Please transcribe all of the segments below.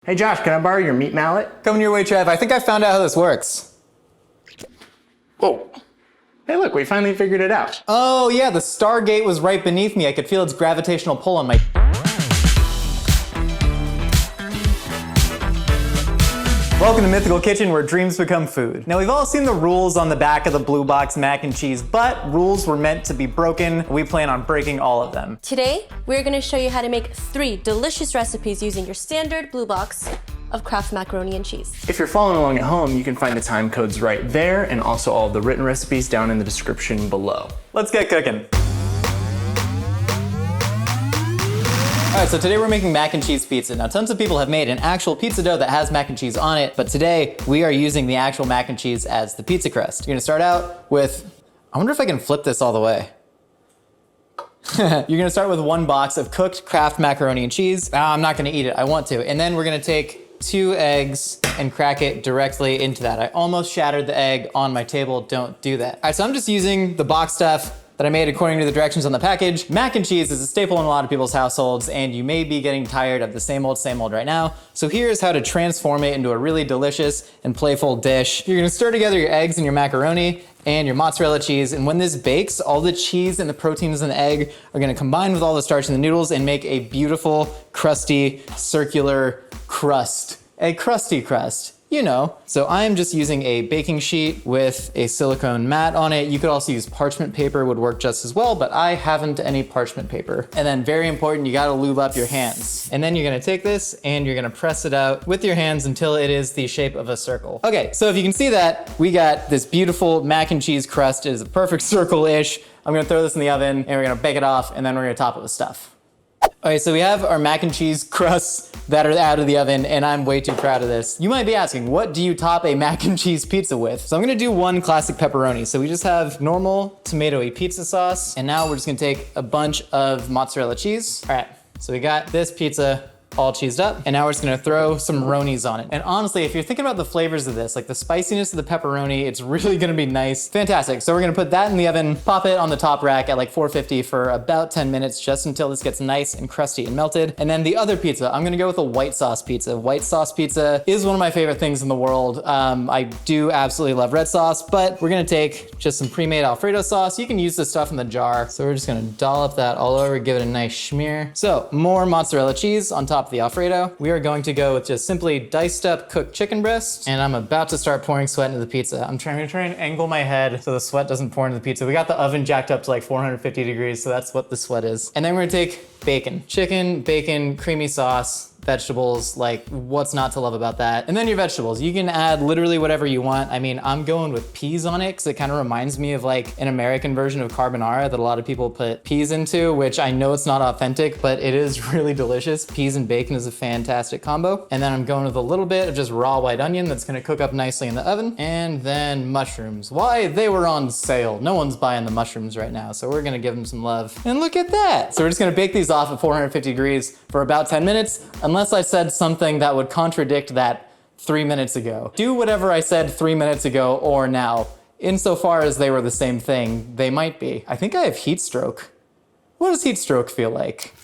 Hey Josh, can I borrow your meat mallet? Coming your way, Trev. I think I found out how this works. Whoa. Hey look, we finally figured it out. Oh yeah, the Stargate was right beneath me. I could feel its gravitational pull on my... Welcome to Mythical Kitchen, where dreams become food. Now, we've all seen the rules on the back of the blue box mac and cheese, but rules were meant to be broken. We plan on breaking all of them. Today, we're gonna show you how to make 3 delicious recipes using your standard blue box of Kraft macaroni and cheese. If you're following along at home, you can find the time codes right there and also all of the written recipes down in the description below. Let's get cooking. All right, so today we're making mac and cheese pizza. Now, tons of people have made an actual pizza dough that has mac and cheese on it, but today we are using the actual mac and cheese as the pizza crust. You're gonna start out with, I wonder if I can flip this all the way. You're gonna start with 1 box of cooked Kraft macaroni and cheese. I'm not gonna eat it, I want to. And then we're gonna take 2 eggs and crack it directly into that. I almost shattered the egg on my table, don't do that. All right, so I'm just using the box stuff that I made according to the directions on the package. Mac and cheese is a staple in a lot of people's households, and you may be getting tired of the same old right now. So here's how to transform it into a really delicious and playful dish. You're gonna stir together your eggs and your macaroni and your mozzarella cheese, and when this bakes, all the cheese and the proteins in the egg are gonna combine with all the starch in the noodles and make a beautiful, crusty, circular crust. A crusty crust. You know. So I'm just using a baking sheet with a silicone mat on it. You could also use parchment paper, would work just as well, but I haven't any parchment paper. And then very important, you gotta lube up your hands. And then you're gonna take this and you're gonna press it out with your hands until it is the shape of a circle. Okay, so if you can see that, we got this beautiful mac and cheese crust. It is a perfect circle-ish. I'm gonna throw this in the oven and we're gonna bake it off and then we're gonna top it with stuff. Okay, so we have our mac and cheese crusts that are out of the oven, and I'm way too proud of this. You might be asking, what do you top a mac and cheese pizza with? So I'm gonna do 1 classic pepperoni. So we just have normal tomatoey pizza sauce, and now we're just gonna take a bunch of mozzarella cheese. All right, so we got this pizza all cheesed up, and now we're just gonna throw some ronies on it. And honestly, if you're thinking about the flavors of this, like the spiciness of the pepperoni, it's really gonna be nice. Fantastic. So we're gonna put that in the oven, pop it on the top rack at like 450 for about 10 minutes, just until this gets nice and crusty and melted. And then the other pizza, I'm gonna go with a white sauce pizza. White sauce pizza is one of my favorite things in the world. I do absolutely love red sauce, but we're gonna take just some pre-made Alfredo sauce. You can use this stuff in the jar. So we're just gonna dollop that all over, give it a nice schmear. So more mozzarella cheese on top of the Alfredo. We are going to go with just simply diced up cooked chicken breast, and I'm about to start pouring sweat into the pizza. I'm gonna try and angle my head so the sweat doesn't pour into the pizza. We got the oven jacked up to like 450 degrees, so that's what the sweat is. And then we're gonna take bacon. Chicken, bacon, creamy sauce, vegetables, like what's not to love about that? And then your vegetables. You can add literally whatever you want. I mean, I'm going with peas on it because it kind of reminds me of like an American version of carbonara that a lot of people put peas into, which I know it's not authentic, but it is really delicious. Peas and bacon is a fantastic combo. And then I'm going with a little bit of just raw white onion that's gonna cook up nicely in the oven. And then mushrooms. Why? They were on sale. No one's buying the mushrooms right now, so we're gonna give them some love. And look at that. So we're just gonna bake these off at 450 degrees for about 10 minutes, unless I said something that would contradict that 3 minutes ago. Do whatever I said 3 minutes ago or now. Insofar as they were the same thing, they might be. I think I have heat stroke. What does heat stroke feel like?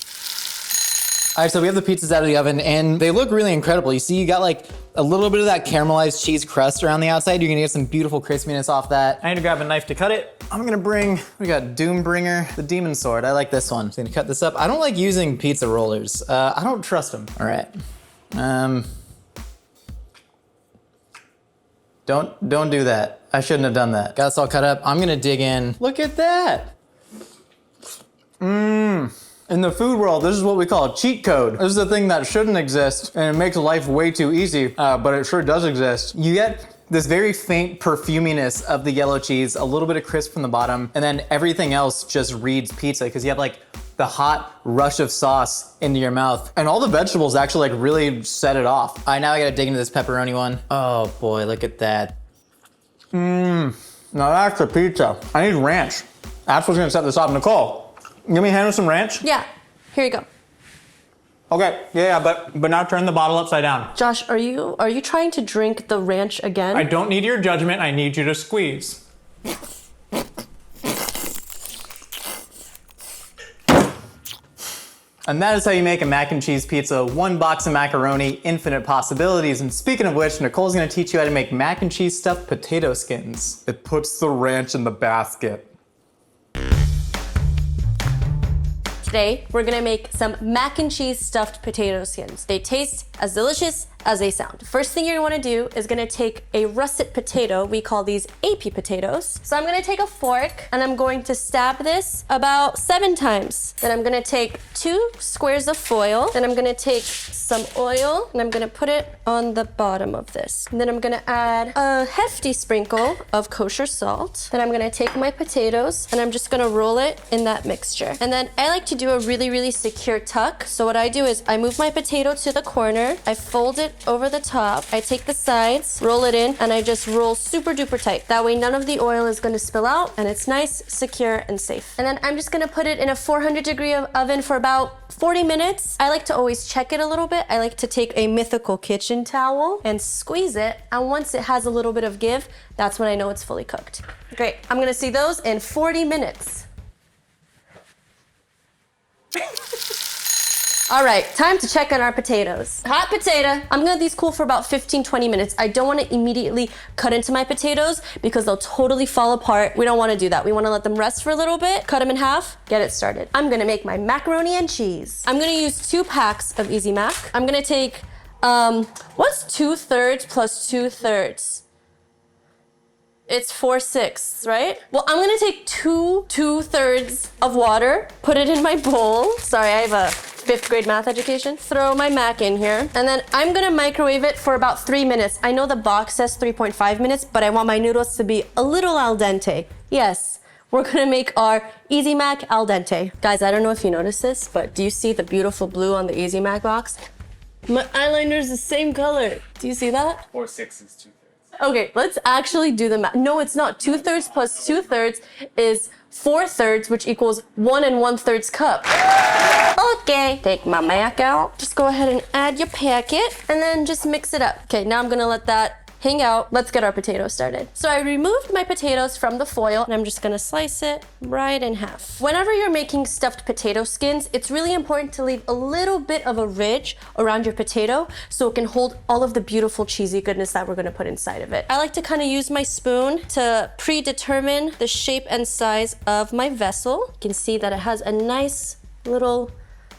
All right, so we have the pizzas out of the oven and they look really incredible. You see, you got like a little bit of that caramelized cheese crust around the outside. You're gonna get some beautiful crispiness off that. I need to grab a knife to cut it. I'm gonna bring, we got Doombringer, the demon sword. I like this one. So I'm gonna cut this up. I don't like using pizza rollers. I don't trust them. All right. Don't do that. I shouldn't have done that. Got this all cut up. I'm gonna dig in. Look at that. In the food world, this is what we call a cheat code. This is a thing that shouldn't exist, and it makes life way too easy, but it sure does exist. You get this very faint perfuminess of the yellow cheese, a little bit of crisp from the bottom, and then everything else just reads pizza, because you have like the hot rush of sauce into your mouth, and all the vegetables actually like really set it off. All right, now I gotta dig into this pepperoni one. Oh boy, look at that. Now that's a pizza. I need ranch. That's what's gonna set this off. Nicole, give me a hand with some ranch? Yeah, here you go. Okay, yeah, but now turn the bottle upside down. Josh, are you trying to drink the ranch again? I don't need your judgment, I need you to squeeze. And that is how you make a mac and cheese pizza. One box of macaroni, infinite possibilities. And speaking of which, Nicole's gonna teach you how to make mac and cheese stuffed potato skins. It puts the ranch in the basket. Today, we're gonna make some mac and cheese stuffed potato skins. They taste as delicious as they sound. First thing you're gonna wanna do is gonna take a russet potato. We call these AP potatoes. So I'm gonna take a fork and I'm going to stab this about 7 times. Then I'm gonna take 2 squares of foil. Then I'm gonna take some oil and I'm gonna put it on the bottom of this. And then I'm gonna add a hefty sprinkle of kosher salt. Then I'm gonna take my potatoes and I'm just gonna roll it in that mixture. And then I like to do a really, really secure tuck. So what I do is I move my potato to the corner, I fold it over the top, I take the sides, roll it in, and I just roll super duper tight. That way none of the oil is gonna spill out and it's nice, secure, and safe. And then I'm just gonna put it in a 400-degree oven for about 40 minutes. I like to always check it a little bit. I like to take a Mythical kitchen towel and squeeze it, and once it has a little bit of give, that's when I know it's fully cooked. Great, I'm gonna see those in 40 minutes. All right, time to check on our potatoes. Hot potato. I'm gonna let these cool for about 15-20 minutes. I don't wanna immediately cut into my potatoes because they'll totally fall apart. We don't wanna do that. We wanna let them rest for a little bit, cut them in half, get it started. I'm gonna make my macaroni and cheese. I'm gonna use 2 packs of Easy Mac. I'm gonna take, what's 2/3 plus 2/3? It's 4/6, right? Well, I'm gonna take 2/3 of water, put it in my bowl. Sorry, I have a 5th grade math education. Throw my mac in here, and then I'm gonna microwave it for about 3 minutes. I know the box says 3.5 minutes, but I want my noodles to be a little al dente. Yes, we're gonna make our Easy Mac al dente. Guys, I don't know if you noticed this, but do you see the beautiful blue on the Easy Mac box? My eyeliner is the same color. Do you see that? 4/6 is 2/3. Okay, let's actually do the math. No, it's not. 2/3 plus 2/3 is 4/3, which equals 1 1/3 cup. Okay, take my mac out. Just go ahead and add your packet and then just mix it up. Okay, now I'm gonna let that hang out. Let's get our potatoes started. So I removed my potatoes from the foil and I'm just gonna slice it right in half. Whenever you're making stuffed potato skins, it's really important to leave a little bit of a ridge around your potato so it can hold all of the beautiful cheesy goodness that we're gonna put inside of it. I like to kind of use my spoon to predetermine the shape and size of my vessel. You can see that it has a nice little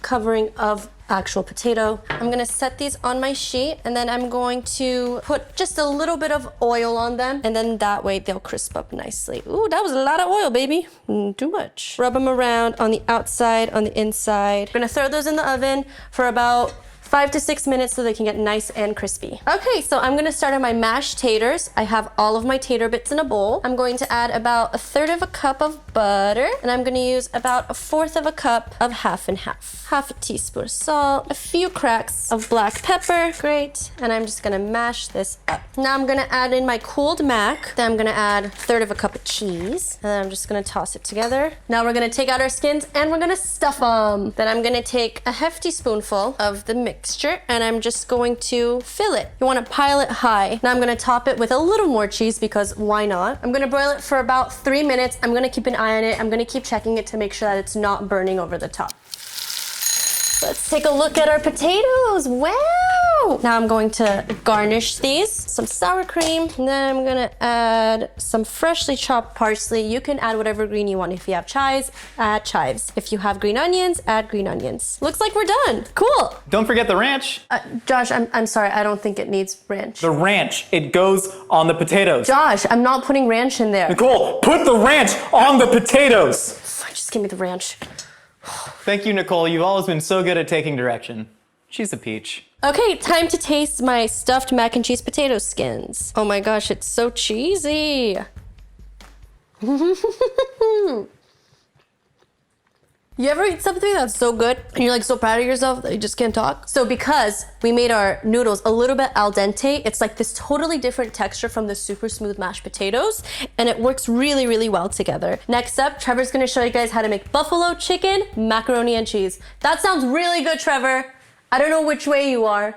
covering of actual potato. I'm gonna set these on my sheet and then I'm going to put just a little bit of oil on them and then that way they'll crisp up nicely. Ooh, that was a lot of oil, baby. Too much. Rub them around on the outside, on the inside. We're gonna throw those in the oven for about 5 to 6 minutes so they can get nice and crispy. Okay, so I'm gonna start on my mashed taters. I have all of my tater bits in a bowl. I'm going to add about 1/3 of a cup of butter, and I'm gonna use about 1/4 of a cup of half and half. Half a teaspoon of salt, a few cracks of black pepper, great, and I'm just gonna mash this up. Now I'm gonna add in my cooled mac, then I'm gonna add 1/3 of a cup of cheese, and then I'm just gonna toss it together. Now we're gonna take out our skins and we're gonna stuff them. Then I'm gonna take a hefty spoonful of the mixture and I'm just going to fill it. You wanna pile it high. Now I'm gonna top it with a little more cheese because why not? I'm gonna broil it for about 3 minutes. I'm gonna keep an eye on it. I'm gonna keep checking it to make sure that it's not burning over the top. Let's take a look at our potatoes. Wow! Now I'm going to garnish these, some sour cream, and then I'm gonna add some freshly chopped parsley. You can add whatever green you want. If you have chives, add chives. If you have green onions, add green onions. Looks like we're done. Cool. Don't forget the ranch. Josh, I'm sorry, I don't think it needs ranch. The ranch, it goes on the potatoes. Josh, I'm not putting ranch in there. Nicole, put the ranch on the potatoes. Fine, just give me the ranch. Thank you, Nicole. You've always been so good at taking direction. She's a peach. Okay, time to taste my stuffed mac and cheese potato skins. Oh my gosh, it's so cheesy. You ever eat something that's so good and you're like so proud of yourself that you just can't talk? So because we made our noodles a little bit al dente, it's like this totally different texture from the super smooth mashed potatoes, and it works really, really well together. Next up, Trevor's gonna show you guys how to make buffalo chicken macaroni and cheese. That sounds really good, Trevor. I don't know which way you are.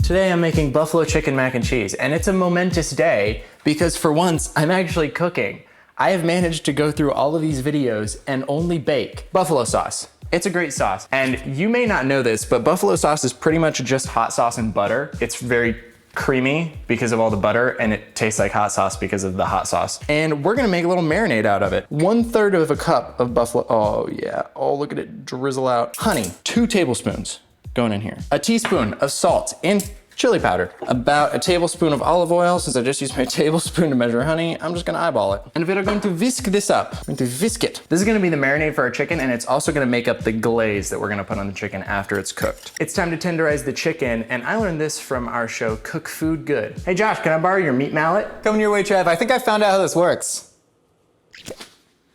Today I'm making buffalo chicken mac and cheese, and it's a momentous day because for once I'm actually cooking. I have managed to go through all of these videos and only bake buffalo sauce, It's a great sauce. And you may not know this, but buffalo sauce is pretty much just hot sauce and butter. It's very creamy because of all the butter, and it tastes like hot sauce because of the hot sauce. And we're gonna make a little marinade out of it. 1/3 of a cup of buffalo, oh yeah. Oh, look at it drizzle out. Honey, 2 tablespoons going in here. A teaspoon of salt and chili powder. About a tablespoon of olive oil. Since I just used my tablespoon to measure honey, I'm just gonna eyeball it. And we're going to whisk this up. We're going to whisk it. This is gonna be the marinade for our chicken, and it's also gonna make up the glaze that we're gonna put on the chicken after it's cooked. It's time to tenderize the chicken, and I learned this from our show, Cook Food Good. Hey Josh, can I borrow your meat mallet? Coming your way, Trev. I think I found out how this works.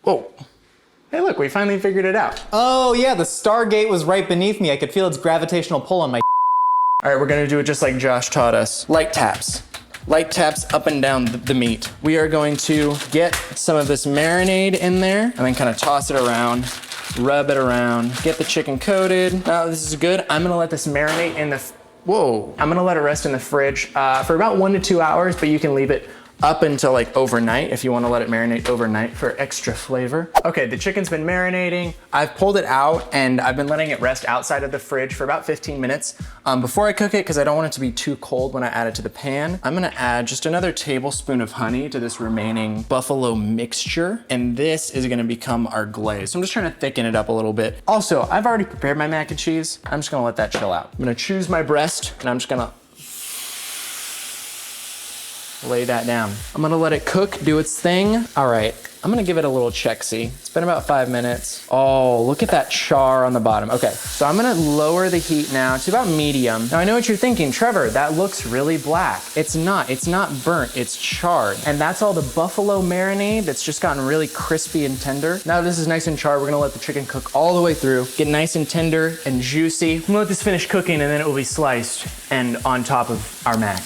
Oh. Hey look, we finally figured it out. Oh yeah, the Stargate was right beneath me. I could feel its gravitational pull on my All right, we're gonna do it just like Josh taught us. Light taps. Light taps up and down the meat. We are going to get some of this marinade in there and then kind of toss it around, rub it around, get the chicken coated. Now this is good. I'm gonna let this marinate in the, I'm gonna let it rest in the fridge for about 1 to 2 hours, but you can leave it up until like overnight if you want to let it marinate overnight for extra flavor. Okay, the chicken's been marinating. I've pulled it out and I've been letting it rest outside of the fridge for about 15 minutes before I cook it, because I don't want it to be too cold when I add it to the pan. I'm gonna add just another tablespoon of honey to this remaining buffalo mixture, and this is gonna become our glaze. So I'm just trying to thicken it up a little bit. Also, I've already prepared my mac and cheese. I'm just gonna let that chill out. I'm gonna choose my breast and I'm just gonna lay that down. I'm gonna let it cook, do its thing. All right, I'm gonna give it a little check-see. It's been about 5 minutes. Oh, look at that char on the bottom. Okay, so I'm gonna lower the heat now to about medium. Now I know what you're thinking, Trevor, that looks really black. It's not burnt, it's charred. And that's all the buffalo marinade that's just gotten really crispy and tender. Now this is nice and charred, we're gonna let the chicken cook all the way through, get nice and tender and juicy. I'm gonna let this finish cooking and then it will be sliced and on top of our mac.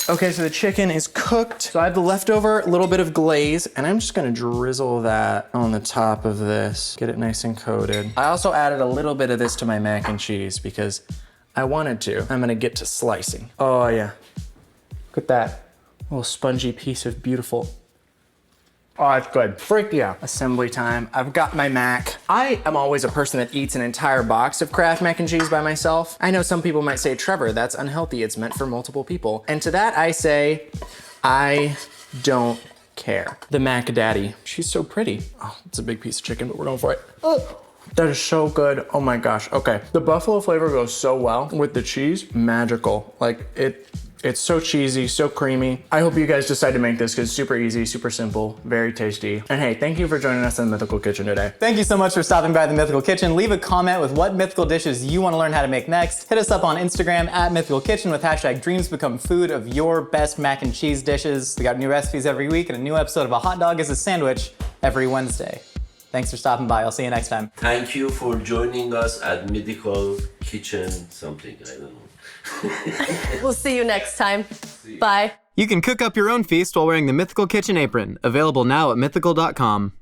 Okay, so the chicken is cooked. So I have the leftover little bit of glaze, and I'm just gonna drizzle that on the top of this. Get it nice and coated. I also added a little bit of this to my mac and cheese because I wanted to. I'm gonna get to slicing. Oh yeah, look at that little spongy piece of beautiful. Oh, it's good. Freak yeah. Assembly time. I've got my mac. I am always a person that eats an entire box of Kraft Mac and cheese by myself. I know some people might say, Trevor, that's unhealthy. It's meant for multiple people. And to that I say, I don't care. The Mac Daddy. She's so pretty. Oh, it's a big piece of chicken, but we're going for it. Oh. That is so good. Oh my gosh. Okay. The buffalo flavor goes so well with the cheese. Magical. Like it's so cheesy, so creamy. I hope you guys decide to make this because it's super easy, super simple, very tasty. And hey, thank you for joining us in the Mythical Kitchen today. Thank you so much for stopping by the Mythical Kitchen. Leave a comment with what mythical dishes you want to learn how to make next. Hit us up on Instagram at Mythical Kitchen with hashtag dreams become food of your best mac and cheese dishes. We got new recipes every week and a new episode of A Hot Dog is a Sandwich every Wednesday. Thanks for stopping by. I'll see you next time. Thank you for joining us at Mythical Kitchen something, I don't know. We'll see you next time. Bye. You can cook up your own feast while wearing the Mythical Kitchen apron, available now at mythical.com.